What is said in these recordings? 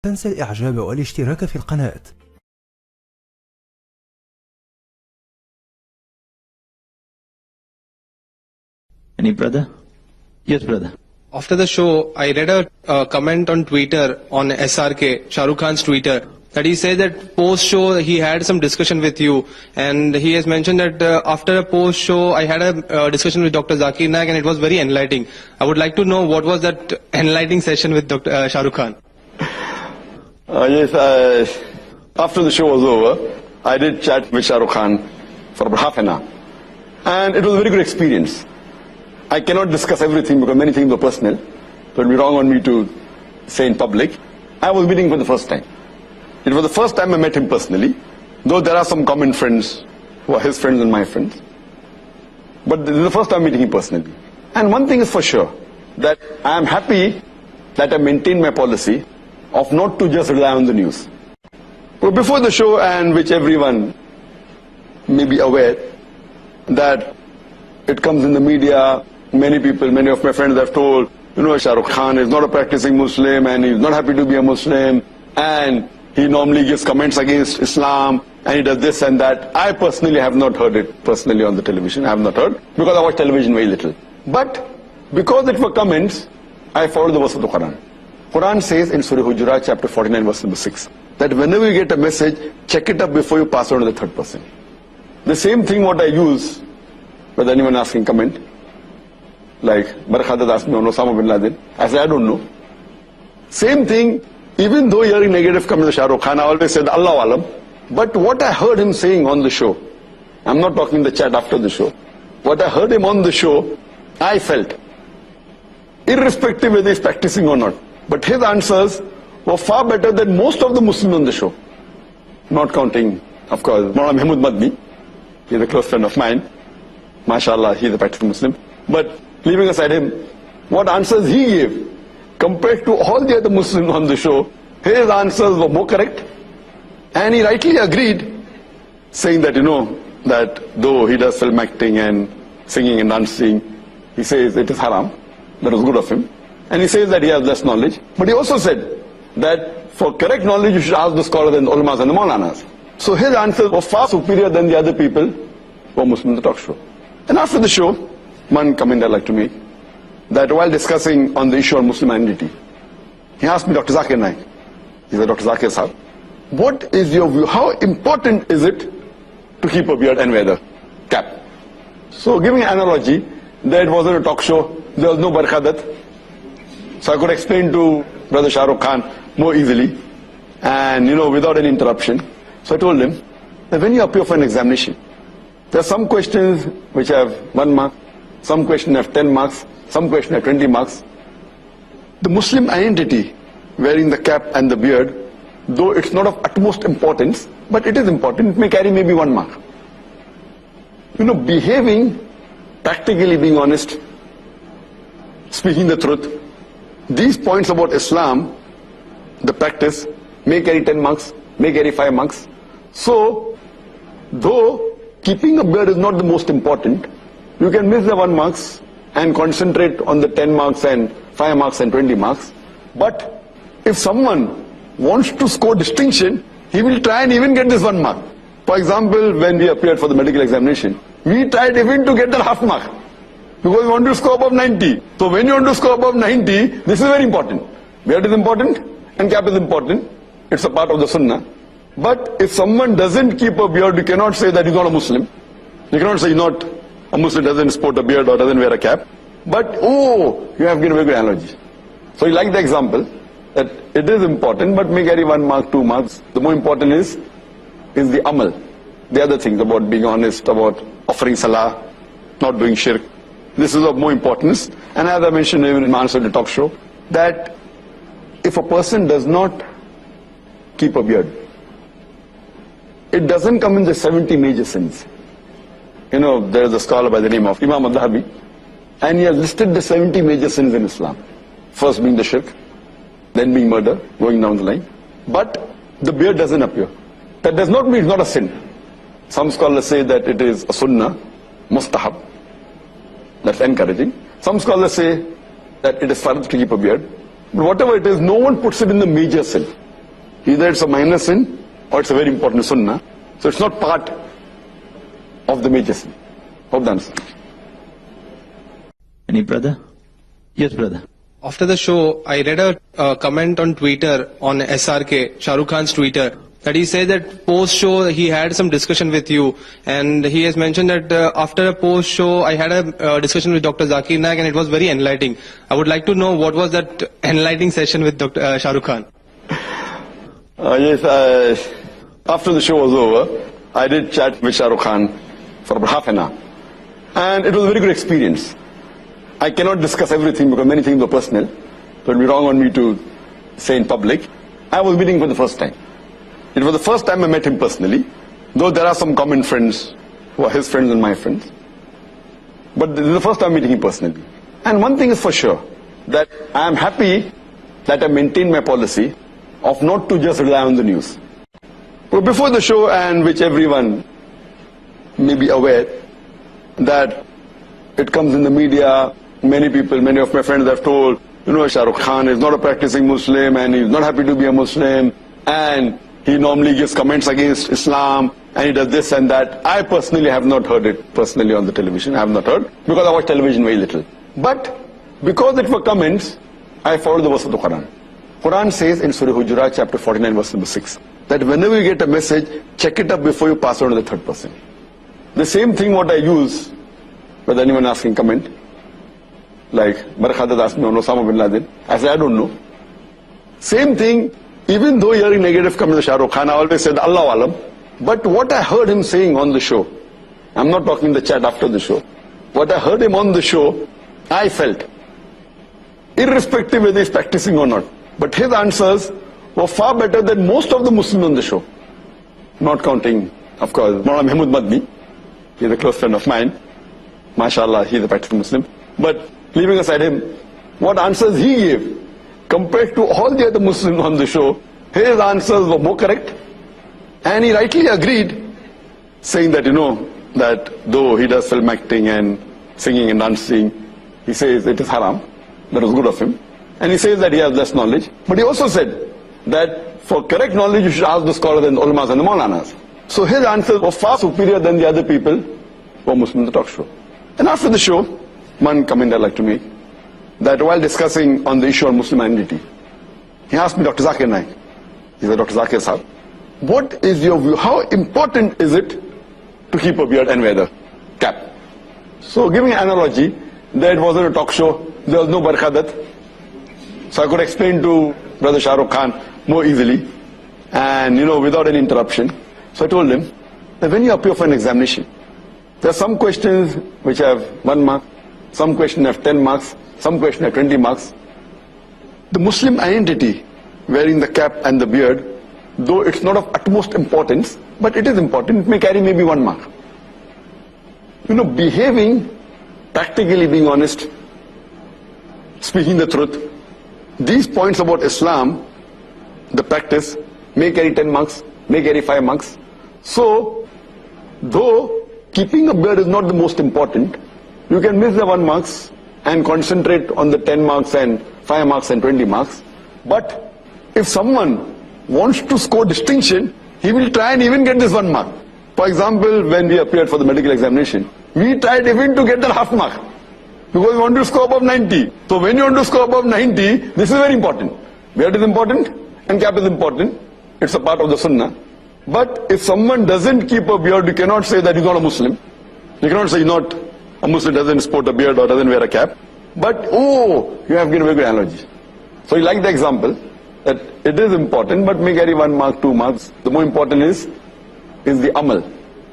تنسى الإعجاب والاشتراك في القناة. Any brother? Yes, brother. After the show, I read a comment on Twitter on SRK, Shah Rukh Khan's Twitter, that he said that post-show he had some discussion with you, and he has mentioned that after a post-show I had a discussion with Dr. Zakir Naik and it was very enlightening. I would like to know what was that enlightening session with Dr. Shah Rukh Khan. Yes, after the show was over, I did chat with Shah Rukh Khan for about half an hour, and it was a very good experience. I cannot discuss everything because many things were personal, so it would be wrong on me to say in public. I was meeting him for the first time. It was the first time I met him personally, though there are some common friends who are his friends and my friends. But this is the first time meeting him personally. And one thing is for sure, that I am happy that I maintained my policy of not to just rely on the news. But before the show, and which everyone may be aware, that it comes in the media, many people, many of my friends have told, Shah Rukh Khan is not a practicing Muslim and he's not happy to be a Muslim, and he normally gives comments against Islam, and he does this and that. I personally have not heard it personally on the television. I have not heard, because I watch television very little. But because it were comments, I followed the verse of the Quran. Quran says in Surah Hujurat, chapter 49, verse number 6, that whenever you get a message, check it up before you pass on to the third person. The same thing what I use, whether anyone asking comment, like Barkhadat asked me on Osama bin Laden, I said, I don't know. Same thing, even though hearing negative comments of Shah Rukh Khan, I always said, Allah Alam. But what I heard him saying on the show, I'm not talking the chat after the show, what I heard him on the show, I felt, irrespective whether he's practicing or not, but his answers were far better than most of the Muslims on the show. Not counting, of course, Maulana Mahmood Madni, he's a close friend of mine. MashaAllah, he's a practicing Muslim. But leaving aside him, what answers he gave, compared to all the other Muslims on the show, his answers were more correct. And he rightly agreed, saying that, that though he does film acting and singing and dancing, he says it is haram. That was good of him. And he says that he has less knowledge. But he also said that for correct knowledge, you should ask the scholars and the ulamas and the maulanas. So his answers were far superior than the other people who were Muslims in the talk show. And after the show, one comment I'd like to make, that while discussing on the issue of Muslim identity, he asked me, Dr. Zakir Naik, he said, Dr. Zakir Sahab, what is your view? How important is it to keep a beard and wear the cap? So giving an analogy, that it wasn't a talk show, there was no Barkhadat, so I could explain to Brother Shah Rukh Khan more easily, and without any interruption. So I told him that when you appear for an examination, there are some questions which have 1 mark, some questions have 10 marks, some questions have 20 marks. The Muslim identity, wearing the cap and the beard, though it's not of utmost importance, but it is important, it may carry maybe 1 mark. Behaving, practically being honest, speaking the truth, these points about Islam, the practice, may carry 10 marks, may carry 5 marks. So, though keeping a beard is not the most important, you can miss the 1 marks and concentrate on the 10 marks and 5 marks and 20 marks. But if someone wants to score distinction, he will try and even get this 1 mark. For example, when we appeared for the medical examination, we tried even to get that half mark, because we want to score above 90. So when you want to score above 90, this is very important. Beard is important and cap is important. It's a part of the sunnah. But if someone doesn't keep a beard, you cannot say that he's not a Muslim. You cannot say he's not a Muslim, doesn't sport a beard or doesn't wear a cap. But, you have given a very good analogy. So you like the example, that it is important, but may carry 1 mark, 2 marks. The more important is the amal. The other things about being honest, about offering salah, not doing shirk. This is of more importance. And as I mentioned even in my answer to the talk show, that if a person does not keep a beard, it doesn't come in the 70 major sins. There is a scholar by the name of Imam al-Dhahabi, and he has listed the 70 major sins in Islam. First being the shirk, then being murder, going down the line. But the beard doesn't appear. That does not mean it's not a sin. Some scholars say that it is a sunnah, mustahab. That's encouraging. Some scholars say that it is fard to keep a beard. But whatever it is, no one puts it in the major sin. Either it's a minor sin or it's a very important sunnah. So it's not part of the major sin. Hope that answers. Any brother? Yes, brother. After the show, I read a comment on Twitter on SRK, Shah Rukh Khan's Twitter, that he said that post-show he had some discussion with you, and he has mentioned that after a post-show I had a discussion with Dr. Zakir Naik and it was very enlightening. I would like to know what was that enlightening session with Dr. Shah Rukh Khan. Yes, after the show was over, I did chat with Shah Rukh Khan for about half an hour. And it was a very good experience. I cannot discuss everything because many things were personal. It would be wrong on me to say in public. I was meeting for the first time. It was the first time I met him personally, though there are some common friends who are his friends and my friends. But this is the first time meeting him personally. And one thing is for sure, that I am happy that I maintained my policy of not to just rely on the news. But before the show, and which everyone may be aware, that it comes in the media, many people, many of my friends have told, Shah Rukh Khan is not a practicing Muslim and he's not happy to be a Muslim and he normally gives comments against Islam and he does this and that. I personally have not heard it personally on the television. I have not heard because I watch television very little. But because it were comments, I followed the verse of the Quran. Quran says in Surah Hujurat chapter 49 verse number 6 that whenever you get a message, check it up before you pass on to the third person. The same thing what I use with anyone asking comment, like Barakhadat asked me on Osama bin Laden, I said I don't know. Same thing, even though hearing negative comments of Shah Rukh Khan, I always said Allah Alam. But what I heard him saying on the show, I'm not talking the chat after the show, what I heard him on the show, I felt, irrespective whether he's practicing or not, but his answers were far better than most of the Muslims on the show. Not counting, of course, Maulana Mahmud Madni, he's a close friend of mine. MashaAllah, he's a practicing Muslim. But leaving aside him, what answers he gave, compared to all the other Muslims on the show, his answers were more correct. And he rightly agreed, saying that, that though he does film acting and singing and dancing, he says it is haram. That was good of him. And he says that he has less knowledge. But he also said that for correct knowledge, you should ask the scholars and the ulamas and the maulanas. So his answers were far superior than the other people who were Muslims in the talk show. And after the show, one comment I'd like to make, that while discussing on the issue of Muslim identity, he asked me, Dr. Zakir Naik, he said, Dr. Zakir Sahab, what is your view? How important is it to keep a beard and wear the cap? So giving an analogy, that it wasn't a talk show, there was no Barakhadat. So I could explain to Brother Shah Rukh Khan more easily and, without any interruption. So I told him that when you appear for an examination, there are some questions which have 1 mark, some questions have 10 marks, some questions have 20 marks. The Muslim identity, wearing the cap and the beard, though it's not of utmost importance, but it is important, it may carry maybe 1 mark. Behaving, practically being honest, speaking the truth, these points about Islam, the practice, may carry 10 marks, may carry 5 marks. So, though keeping a beard is not the most important, you can miss the 1 marks and concentrate on the 10 marks and 5 marks and 20 marks. But if someone wants to score distinction, he will try and even get this 1 mark. For example, when we appeared for the medical examination, we tried even to get that half mark, because we want to score above 90. So when you want to score above 90, this is very important. Beard is important and cap is important. It's a part of the sunnah. But if someone doesn't keep a beard, you cannot say that he's not a Muslim. You cannot say he's not a Muslim, doesn't sport a beard or doesn't wear a cap. But, you have given a very good analogy. So you like the example, that it is important, but may carry 1 mark, 2 marks. The more important is the amal.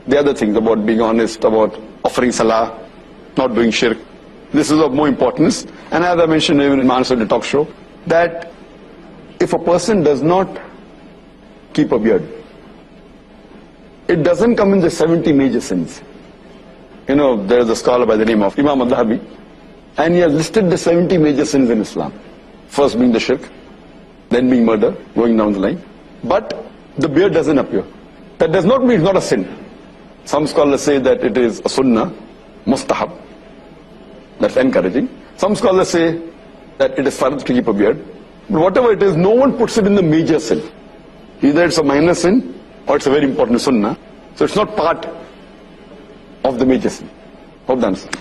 The other things about being honest, about offering salah, not doing shirk. This is of more importance. And as I mentioned even in my answer to the talk show, that if a person does not keep a beard, it doesn't come in the 70 major sins. There is a scholar by the name of Imam al-Dhahabi, and he has listed the 70 major sins in Islam. First being the shirk, then being murder, going down the line. But the beard doesn't appear. That does not mean it's not a sin. Some scholars say that it is a sunnah, mustahab. That's encouraging. Some scholars say that it is fard to keep a beard. But whatever it is, no one puts it in the major sin. Either it's a minor sin or it's a very important sunnah. So it's not part of the major sin. Hope that answers.